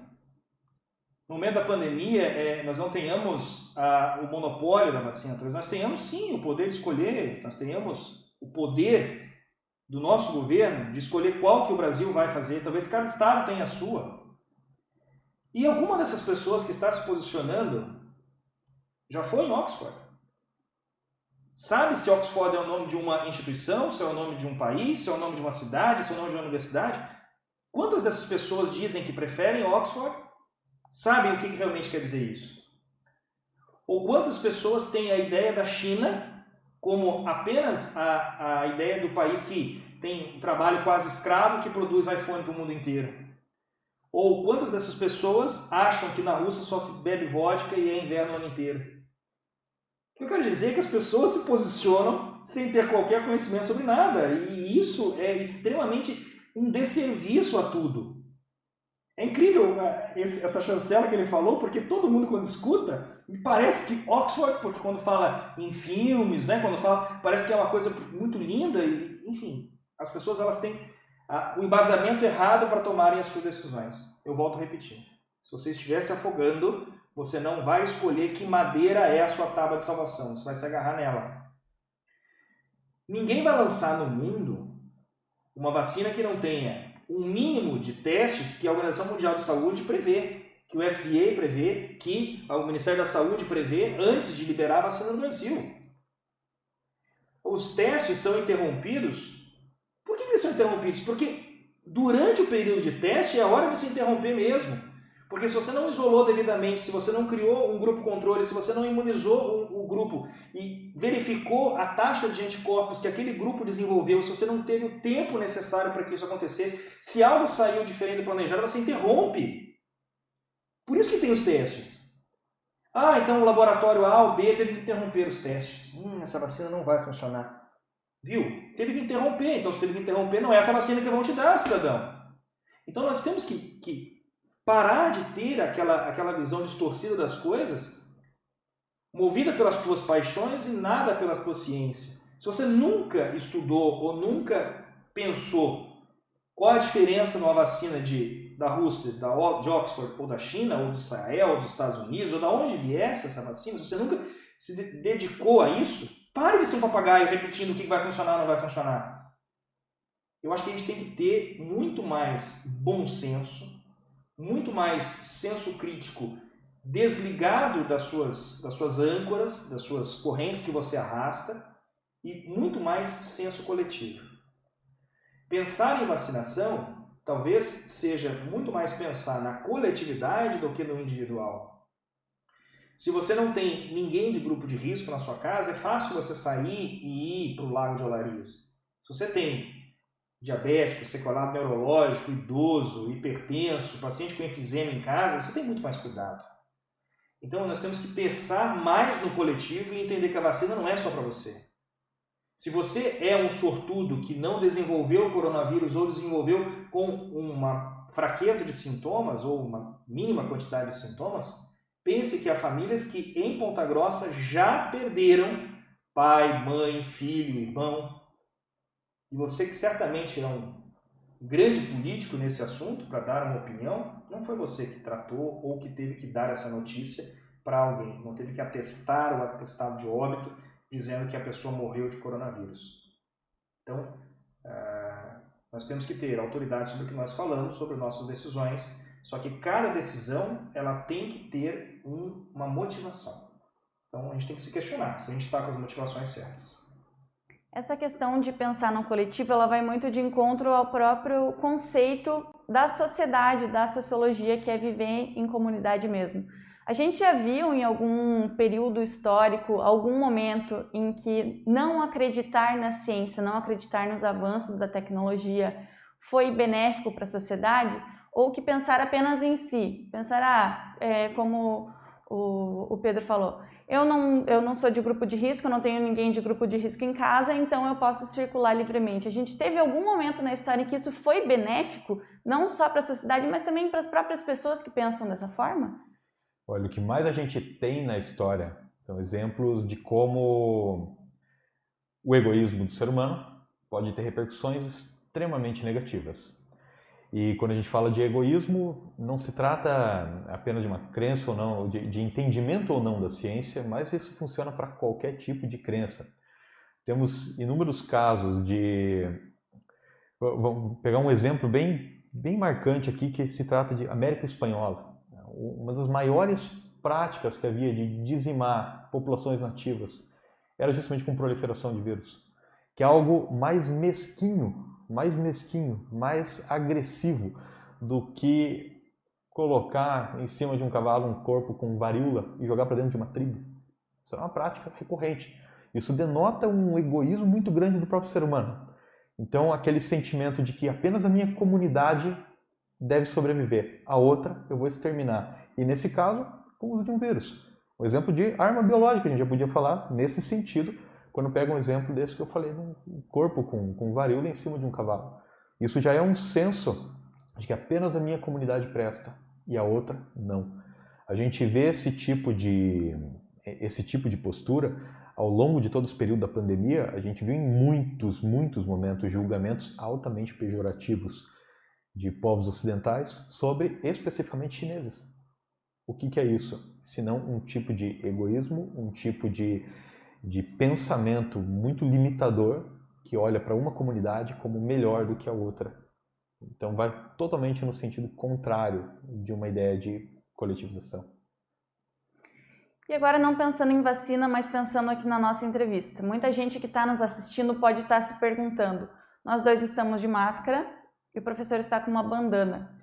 No momento da pandemia, nós não tenhamos o monopólio da vacina, talvez nós tenhamos sim o poder de escolher, nós tenhamos o poder do nosso governo de escolher qual que o Brasil vai fazer, talvez cada estado tenha a sua. E alguma dessas pessoas que está se posicionando já foi em Oxford. Sabe se Oxford é o nome de uma instituição, se é o nome de um país, se é o nome de uma cidade, se é o nome de uma universidade? Quantas dessas pessoas dizem que preferem Oxford? Sabem o que realmente quer dizer isso? Ou quantas pessoas têm a ideia da China como apenas a ideia do país que tem um trabalho quase escravo que produz iPhone para o mundo inteiro? Ou quantas dessas pessoas acham que na Rússia só se bebe vodka e é inverno o ano inteiro? Eu quero dizer que as pessoas se posicionam sem ter qualquer conhecimento sobre nada, e isso é extremamente um desserviço a tudo. É incrível essa chancela que ele falou, porque todo mundo quando escuta, me parece que Oxford, porque quando fala em filmes, né, quando fala, parece que é uma coisa muito linda, e, enfim, as pessoas elas têm o embasamento errado para tomarem as suas decisões. Eu volto a repetir. Se você estiver se afogando, você não vai escolher que madeira é a sua tábua de salvação, você vai se agarrar nela. Ninguém vai lançar no mundo uma vacina que não tenha um mínimo de testes que a Organização Mundial de Saúde prevê, que o FDA prevê, que o Ministério da Saúde prevê antes de liberar a vacina no Brasil. Os testes são interrompidos. Por que eles são interrompidos? Porque durante o período de teste é a hora de se interromper mesmo. Porque se você não isolou devidamente, se você não criou um grupo controle, se você não imunizou o grupo e verificou a taxa de anticorpos que aquele grupo desenvolveu, se você não teve o tempo necessário para que isso acontecesse, se algo saiu diferente do planejado, você interrompe. Por isso que tem os testes. Então o laboratório A ou B teve que interromper os testes. Essa vacina não vai funcionar. Viu? Teve que interromper. Então se teve que interromper, não é essa vacina que vão te dar, cidadão. Então nós temos que parar de ter aquela visão distorcida das coisas, movida pelas tuas paixões e nada pela tua ciência. Se você nunca estudou ou nunca pensou qual a diferença numa vacina da Rússia, de Oxford, ou da China, ou de Israel, ou dos Estados Unidos, ou de onde viesse essa vacina, se você nunca se dedicou a isso, Pare de ser um papagaio repetindo o que vai funcionar ou não vai funcionar. Eu acho que a gente tem que ter muito mais bom senso, muito mais senso crítico desligado das suas âncoras, das suas correntes que você arrasta e muito mais senso coletivo. Pensar em vacinação talvez seja muito mais pensar na coletividade do que no individual. Se você não tem ninguém de grupo de risco na sua casa, é fácil você sair e ir para o Lago de Olarias. Se você tem diabético, sequelado neurológico, idoso, hipertenso, paciente com enfisema em casa, você tem muito mais cuidado. Então nós temos que pensar mais no coletivo e entender que a vacina não é só para você. Se você é um sortudo que não desenvolveu o coronavírus ou desenvolveu com uma fraqueza de sintomas ou uma mínima quantidade de sintomas, pense que há famílias que em Ponta Grossa já perderam pai, mãe, filho, irmão. E você que certamente é um grande político nesse assunto para dar uma opinião, não foi você que tratou ou que teve que dar essa notícia para alguém. Não teve que atestar o atestado de óbito dizendo que a pessoa morreu de coronavírus. Então, nós temos que ter autoridade sobre o que nós falamos, sobre nossas decisões, só que cada decisão ela tem que ter uma motivação. Então, a gente tem que se questionar se a gente está com as motivações certas. Essa questão de pensar no coletivo, ela vai muito de encontro ao próprio conceito da sociedade, da sociologia, que é viver em comunidade mesmo. A gente já viu em algum período histórico, algum momento em que não acreditar na ciência, não acreditar nos avanços da tecnologia foi benéfico para a sociedade, ou que pensar apenas em si, pensar, como o Pedro falou, eu não sou de grupo de risco, eu não tenho ninguém de grupo de risco em casa, então eu posso circular livremente. A gente teve algum momento na história em que isso foi benéfico, não só para a sociedade, mas também para as próprias pessoas que pensam dessa forma? Olha, o que mais a gente tem na história são exemplos de como o egoísmo do ser humano pode ter repercussões extremamente negativas. E quando a gente fala de egoísmo, não se trata apenas de uma crença ou não, de entendimento ou não da ciência, mas isso funciona para qualquer tipo de crença. Temos inúmeros casos de... Vamos pegar um exemplo bem marcante aqui, que se trata de América Espanhola. Uma das maiores práticas que havia de dizimar populações nativas era justamente com proliferação de vírus, que é algo mais mesquinho, mais agressivo do que colocar em cima de um cavalo um corpo com varíola e jogar para dentro de uma tribo. Isso é uma prática recorrente. Isso denota um egoísmo muito grande do próprio ser humano. Então, aquele sentimento de que apenas a minha comunidade deve sobreviver, a outra eu vou exterminar. E nesse caso, com o uso de um vírus. Um exemplo de arma biológica, a gente já podia falar nesse sentido, quando pega um exemplo desse que eu falei, um corpo com varíola em cima de um cavalo. Isso já é um senso de que apenas a minha comunidade presta e a outra não. A gente vê esse tipo de postura ao longo de todo esse período da pandemia. A gente viu em muitos momentos julgamentos altamente pejorativos de povos ocidentais sobre especificamente chineses. O que é isso? Senão um tipo de egoísmo, um tipo de pensamento muito limitador que olha para uma comunidade como melhor do que a outra. Então vai totalmente no sentido contrário de uma ideia de coletivização. E agora não pensando em vacina, mas pensando aqui na nossa entrevista. Muita gente que está nos assistindo pode estar se perguntando, nós dois estamos de máscara e o professor está com uma bandana.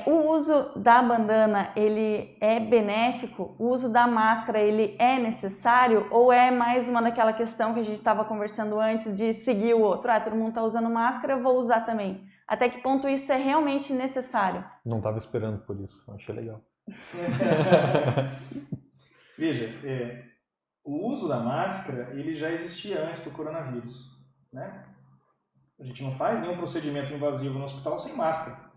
O uso da bandana, ele é benéfico? O uso da máscara, ele é necessário? Ou é mais uma daquela questão que a gente estava conversando antes de seguir o outro? Todo mundo está usando máscara, eu vou usar também. Até que ponto isso é realmente necessário? Não estava esperando por isso, achei legal. Veja, o uso da máscara, ele já existia antes do coronavírus, né? A gente não faz nenhum procedimento invasivo no hospital sem máscara.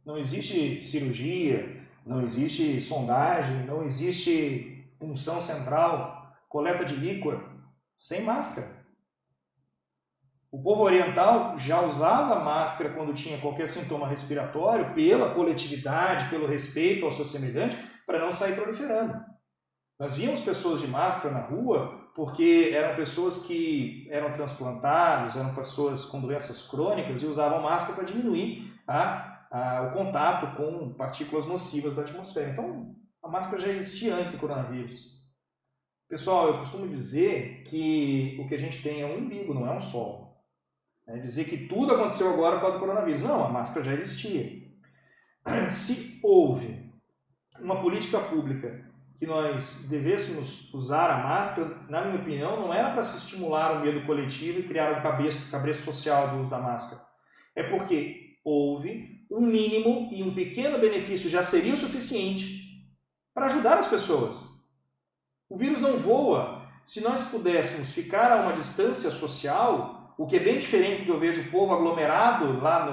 Não existe cirurgia, não existe sondagem, não existe punção central, coleta de líquor, sem máscara. O povo oriental já usava máscara quando tinha qualquer sintoma respiratório, pela coletividade, pelo respeito ao seu semelhante, para não sair proliferando. Nós víamos pessoas de máscara na rua porque eram pessoas que eram transplantados, eram pessoas com doenças crônicas e usavam máscara para diminuir o contato com partículas nocivas da atmosfera. Então, a máscara já existia antes do coronavírus. Pessoal, eu costumo dizer que o que a gente tem é um umbigo, não é um sol. Dizer que tudo aconteceu agora por causa do coronavírus. Não, a máscara já existia. Se houve uma política pública que nós devêssemos usar a máscara, na minha opinião, não era para se estimular o medo coletivo e criar um cabresto social do uso da máscara. É porque houve um mínimo e um pequeno benefício já seria o suficiente para ajudar as pessoas. O vírus não voa. Se nós pudéssemos ficar a uma distância social, o que é bem diferente do que eu vejo o povo aglomerado lá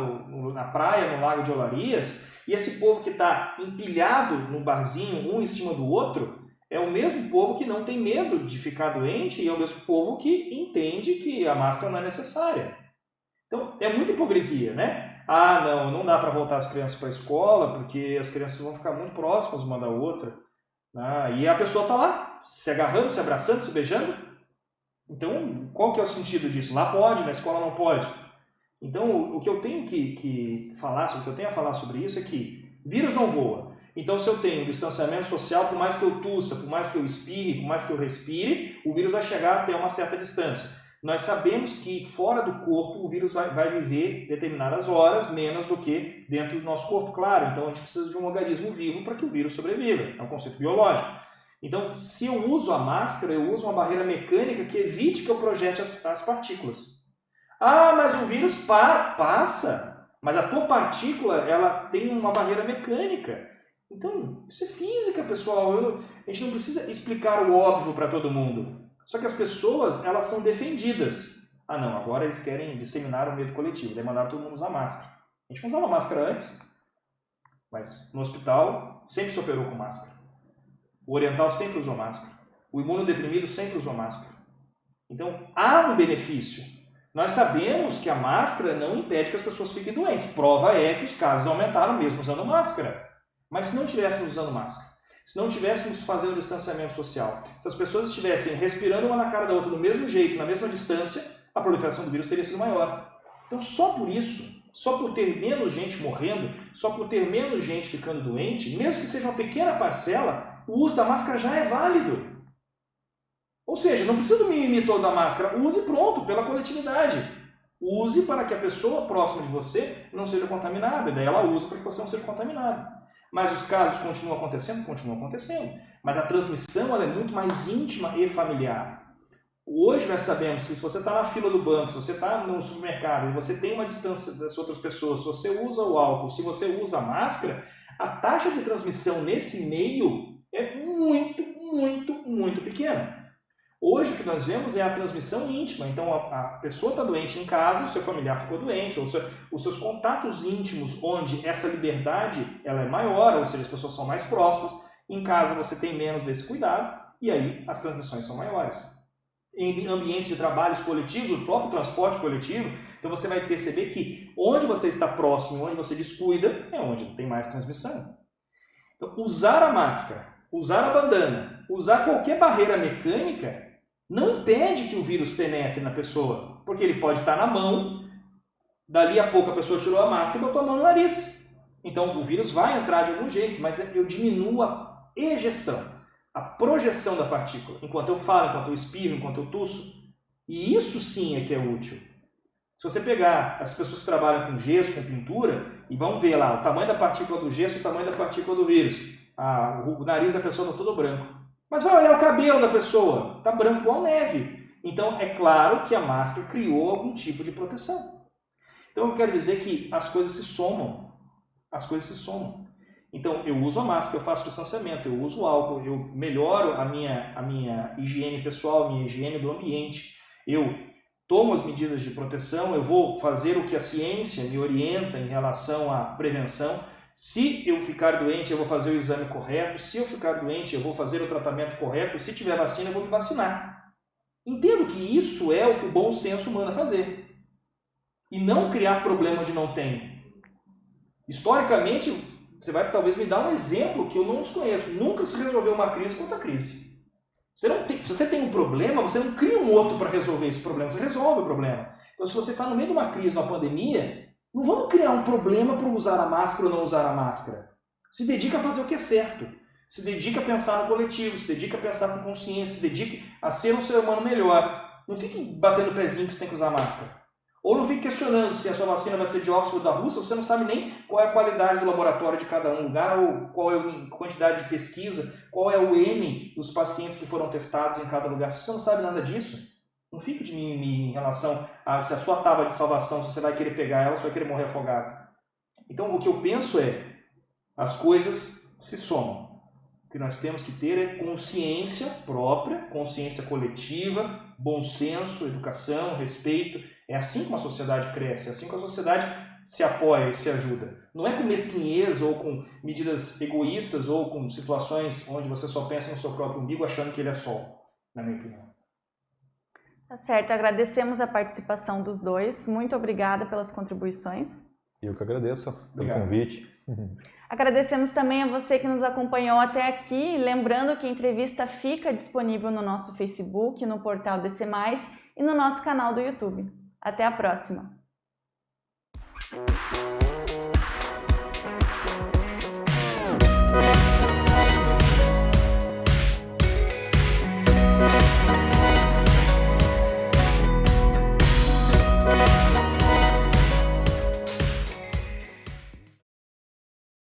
na praia, no Lago de Olarias, e esse povo que está empilhado no barzinho, um em cima do outro, é o mesmo povo que não tem medo de ficar doente e é o mesmo povo que entende que a máscara não é necessária. Então, é muita hipocrisia, né? Ah, não dá para voltar as crianças para a escola porque as crianças vão ficar muito próximas uma da outra. E a pessoa está lá, se agarrando, se abraçando, se beijando. Então, qual que é o sentido disso? Lá pode, na escola não pode. Então, o que eu tenho que falar, o que eu tenho a falar sobre isso é que vírus não voa. Então, se eu tenho distanciamento social, por mais que eu tussa, por mais que eu espirre, por mais que eu respire, o vírus vai chegar até uma certa distância. Nós sabemos que fora do corpo o vírus vai viver determinadas horas, menos do que dentro do nosso corpo, claro. Então, a gente precisa de um organismo vivo para que o vírus sobreviva. É um conceito biológico. Então, se eu uso a máscara, eu uso uma barreira mecânica que evite que eu projete as partículas. Ah, mas o vírus passa, mas a tua partícula ela tem uma barreira mecânica. Então, isso é física, pessoal. A gente não precisa explicar o óbvio para todo mundo. Só que as pessoas, elas são defendidas. Ah, não, agora eles querem disseminar o medo coletivo, daí mandaram todo mundo usar máscara. A gente não usava máscara antes, mas no hospital sempre se operou com máscara. O oriental sempre usou máscara. O imunodeprimido sempre usou máscara. Então, há um benefício. Nós sabemos que a máscara não impede que as pessoas fiquem doentes. Prova é que os casos aumentaram mesmo usando máscara. Mas se não estivéssemos usando máscara, se não estivéssemos fazendo distanciamento social, se as pessoas estivessem respirando uma na cara da outra do mesmo jeito, na mesma distância, a proliferação do vírus teria sido maior. Então, só por isso, só por ter menos gente morrendo, só por ter menos gente ficando doente, mesmo que seja uma pequena parcela, o uso da máscara já é válido. Ou seja, não precisa do mimimi todo da máscara, use pronto, pela coletividade. Use para que a pessoa próxima de você não seja contaminada, e daí ela usa para que você não seja contaminado. Mas os casos continuam acontecendo? Continuam acontecendo. Mas a transmissão ela é muito mais íntima e familiar. Hoje nós sabemos que se você está na fila do banco, se você está no supermercado e você tem uma distância das outras pessoas, se você usa o álcool, se você usa a máscara, a taxa de transmissão nesse meio é muito, muito, muito pequena. Hoje o que nós vemos é a transmissão íntima. Então a pessoa está doente em casa, o seu familiar ficou doente, ou os seus contatos íntimos, onde essa liberdade ela é maior, ou seja, as pessoas são mais próximas. Em casa você tem menos desse cuidado e aí as transmissões são maiores. Em ambientes de trabalhos coletivos, o próprio transporte coletivo, então você vai perceber que onde você está próximo, onde você descuida, é onde tem mais transmissão. Então, usar a máscara, usar a bandana, usar qualquer barreira mecânica não impede que o vírus penetre na pessoa, porque ele pode estar na mão, dali a pouco a pessoa tirou a máscara e botou a mão no nariz. Então o vírus vai entrar de algum jeito, mas eu diminuo a ejeção, a projeção da partícula, enquanto eu falo, enquanto eu espirro, enquanto eu tusso. E isso sim é que é útil. Se você pegar as pessoas que trabalham com gesso, com pintura, e vão ver lá o tamanho da partícula do gesso e o tamanho da partícula do vírus, o nariz da pessoa está todo branco. Mas vai olhar o cabelo da pessoa, está branco igual neve. Então é claro que a máscara criou algum tipo de proteção. Então eu quero dizer que as coisas se somam. As coisas se somam. Então eu uso a máscara, eu faço distanciamento, eu uso o álcool, eu melhoro a minha higiene pessoal, a minha higiene do ambiente. Eu tomo as medidas de proteção, eu vou fazer o que a ciência me orienta em relação à prevenção. Se eu ficar doente, eu vou fazer o exame correto. Se eu ficar doente, eu vou fazer o tratamento correto. Se tiver vacina, eu vou me vacinar. Entendo que isso é o que o bom senso manda fazer. E não criar problema onde não tem. Historicamente, você vai talvez me dar um exemplo que eu não desconheço. Nunca se resolveu uma crise contra a crise. Se você tem um problema, você não cria um outro para resolver esse problema, você resolve o problema. Então, se você está no meio de uma crise, uma pandemia, não vamos criar um problema para usar a máscara ou não usar a máscara. Se dedica a fazer o que é certo. Se dedica a pensar no coletivo, se dedica a pensar com consciência, se dedique a ser um ser humano melhor. Não fique batendo o pezinho que você tem que usar máscara. Ou não fique questionando se a sua vacina vai ser de Oxford ou da Rússia, você não sabe nem qual é a qualidade do laboratório de cada lugar, ou qual é a quantidade de pesquisa, qual é o M dos pacientes que foram testados em cada lugar. Se você não sabe nada disso, não fique de mimimi em relação a se a sua tábua de salvação, se você vai querer pegar ela, se vai querer morrer afogado. Então, o que eu penso é, as coisas se somam. O que nós temos que ter é consciência própria, consciência coletiva, bom senso, educação, respeito. É assim que uma sociedade cresce, é assim que a sociedade se apoia e se ajuda. Não é com mesquinhez ou com medidas egoístas ou com situações onde você só pensa no seu próprio umbigo achando que ele é sol, na minha opinião. Tá certo, agradecemos a participação dos dois. Muito obrigada pelas contribuições. Eu que agradeço pelo convite. Agradecemos também a você que nos acompanhou até aqui. Lembrando que a entrevista fica disponível no nosso Facebook, no portal DC+, e no nosso canal do YouTube. Até a próxima!